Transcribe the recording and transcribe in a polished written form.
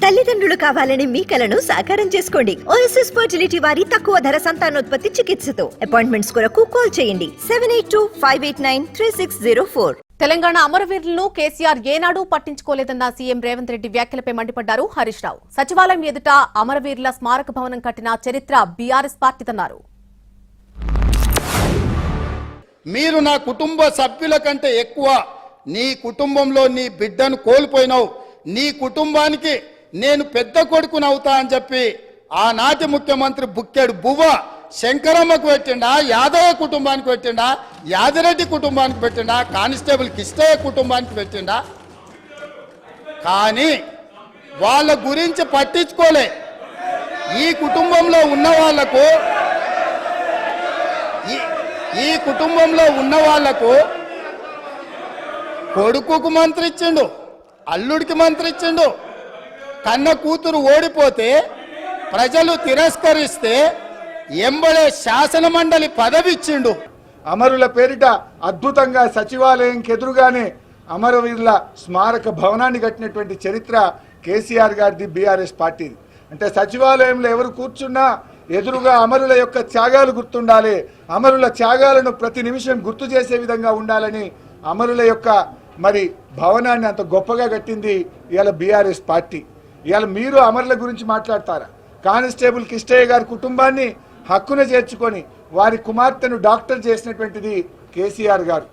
తల్లిదండ్రులు కావాలని మీ కలను సాకారం చేసుకోండి. ఓఎస్ఎస్ ఫర్టిలిటీ వారి తక్కువ ధర సంతానోత్పత్తి చికిత్సతో అపాయింట్మెంట్స్ కొరకు కాల్ చేయండి 7825893604. తెలంగాణ అమరవీరులను కేసీఆర్ ఏనాడూ పట్టించుకోలేదన్న సీఎం రేవంత్ రెడ్డి వ్యాఖ్యలపై మండిపడ్డారు హరీష్ రావు. సచివాలయం ఎదుట అమరవీరుల స్మారక భవనం కట్టిన చరిత్ర బీఆర్ఎస్ పార్టీదన్నారు. మీరు నా కుటుంబ సభ్యుల కంటే ఎక్కువ నీ కుటుంబంలో నీ బిడ్డను కోల్పోయినావు, నీ కుటుంబానికి నేను పెద్ద కొడుకునవుతా అని చెప్పి ఆనాటి ముఖ్యమంత్రి బుక్కెడు బువ్వ శంకరమ్మకు పెట్టిండా, యాదవ కుటుంబానికి పెట్టిండా, యాదిరెడ్డి కుటుంబానికి పెట్టిండా, కానిస్టేబుల్ కిష్టయ్య కుటుంబానికి పెట్టిండా. కానీ వాళ్ళ గురించి పట్టించుకోలే. ఈ కుటుంబంలో ఉన్న వాళ్లకు కొడుకుకు మంత్రి ఇచ్చిండు, అల్లుడికి మంత్రి ఇచ్చిండు. కన్న కూతురు ఓడిపోతే ప్రజలు తిరస్కరిస్తే ఎంబడే శాసన మండలి పదవి ఇచ్చిండు. అమరుల పేరిట అద్భుతంగా సచివాలయంకి ఎదురుగానే అమరవీరుల స్మారక భవనాన్ని కట్టినటువంటి చరిత్ర కేసీఆర్ గారిది, బీఆర్ఎస్ పార్టీది. అంటే సచివాలయంలో ఎవరు కూర్చున్నా ఎదురుగా అమరుల యొక్క త్యాగాలు గుర్తుండాలి, అమరుల త్యాగాలను ప్రతి నిమిషం గుర్తు చేసే విధంగా ఉండాలని అమరుల యొక్క మరి భవనాన్ని అంత గొప్పగా కట్టింది ఇవాళ బీఆర్ఎస్ పార్టీ. ఇవాళ మీరు అమరుల గురించి మాట్లాడతారా? కానిస్టేబుల్ కిష్టయ్య గారి కుటుంబాన్ని హక్కున చేర్చుకొని వారి కుమార్తెను డాక్టర్ చేసినటువంటిది కేసీఆర్ గారు.